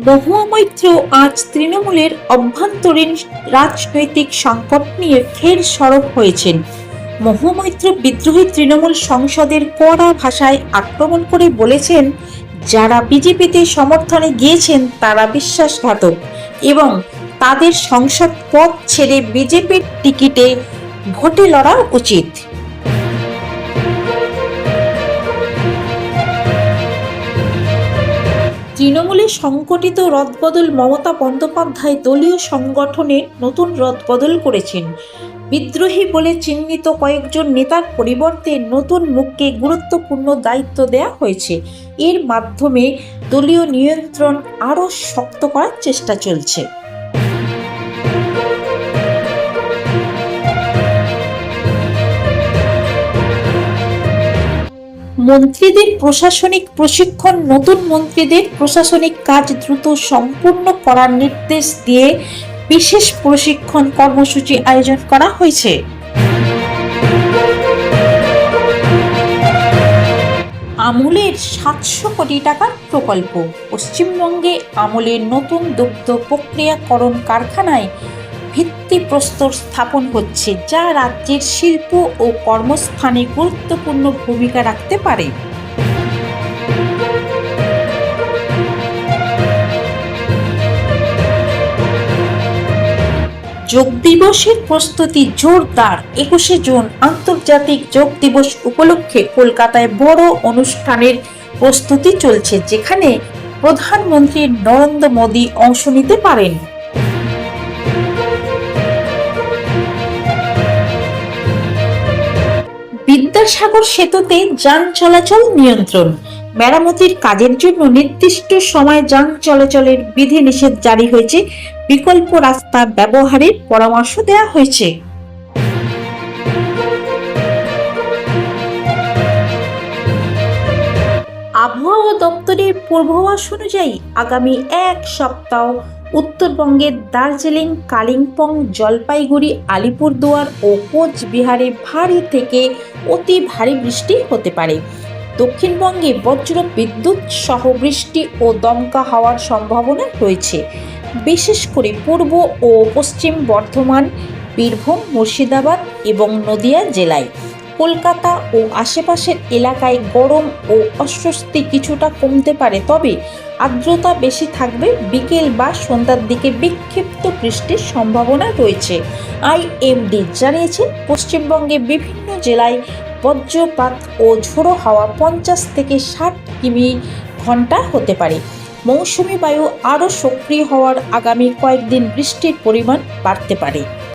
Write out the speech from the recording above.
মহুয়া মৈত্র আজ তৃণমূলের অভ্যন্তরীণ রাজনৈতিক সংকট নিয়ে ফের সরব হয়েছেন। মহুয়া মৈত্র বিদ্রোহী তৃণমূল সংসদের কড়া ভাষায় আক্রমণ করে বলেছেন, যারা বিজেপিতে সমর্থনে গিয়েছেন তারা বিশ্বাসঘাতক এবং তাদের সংসদ পদ ছেড়ে বিজেপির টিকিটে ভোটে লড়া উচিত। তৃণমূলে সংগঠিত রদবদল মমতা বন্দ্যোপাধ্যায় দলীয় সংগঠনে নতুন রদবদল করেছেন। বিদ্রোহী বলে চিহ্নিত কয়েকজন নেতার পরিবর্তে নতুন মুখকে গুরুত্বপূর্ণ দায়িত্ব দেওয়া হয়েছে। এর মাধ্যমে দলীয় নিয়ন্ত্রণ আরও শক্ত করার চেষ্টা চলছে। মন্ত্রীদের প্রশাসনিক প্রশিক্ষণ, নতুন মন্ত্রীদের প্রশাসনিক কাজ দ্রুত সম্পূর্ণ করার নির্দেশ দিয়ে বিশেষ প্রশিক্ষণ কর্মসূচি আয়োজন করা হয়েছে। আমুলের 700 কোটি টাকার প্রকল্প। পশ্চিমবঙ্গে আমুলের নতুন দুগ্ধ প্রক্রিয়াকরণ কারখানায় ভিত্তিপ্রস্তর স্থাপন হচ্ছে, যা রাজ্যের শিল্প ও কর্মস্থানে গুরুত্বপূর্ণ ভূমিকা রাখতে পারে। যোগ দিবসের প্রস্তুতি জোরদার। 21শে জুন আন্তর্জাতিক যোগ দিবস উপলক্ষে কলকাতায় বড় অনুষ্ঠানের প্রস্তুতি চলছে, যেখানে প্রধানমন্ত্রী নরেন্দ্র মোদী অংশ নিতে পারেন। বিদ্যাসাগর সেতুতে যান চলাচল নিয়ন্ত্রণ। মেরামতির কাজের জন্য নির্দিষ্ট সময়ে যান চলাচলের বিধিনিষেধ জারি হয়েছে। বিকল্প রাস্তা ব্যবহারের পরামর্শ দেওয়া হয়েছে। আবহাওয়া দপ্তরের পূর্বাভাস অনুযায়ী আগামী এক সপ্তাহ উত্তরবঙ্গের দার্জিলিং, কালিম্পং, জলপাইগুড়ি, আলিপুরদুয়ার ও কোচবিহারে ভারী থেকে অতি ভারী বৃষ্টি হতে পারে। দক্ষিণবঙ্গে বজ্র বিদ্যুৎ সহ বৃষ্টি ও দমকা হওয়ার সম্ভাবনা রয়েছে, বিশেষ করে পূর্ব ও পশ্চিম বর্ধমান, বীরভূম, মুর্শিদাবাদ এবং নদিয়া জেলায়। কলকাতা ও আশেপাশের এলাকায় গরম ও অস্বস্তি কিছুটা কমতে পারে, তবে আর্দ্রতা বেশি থাকবে। বিকেল বা সন্ধ্যার দিকে বিক্ষিপ্ত বৃষ্টির সম্ভাবনা রয়েছে। আইএমডি জানিয়েছে, পশ্চিমবঙ্গে বিভিন্ন জেলায় বজ্রপাত ও ঝোড়ো হাওয়া 50 থেকে 60 কিমি ঘন্টা হতে পারে। মৌসুমী বায়ু আরও সক্রিয় হওয়ার আগামী কয়েকদিন বৃষ্টির পরিমাণ বাড়তে পারে।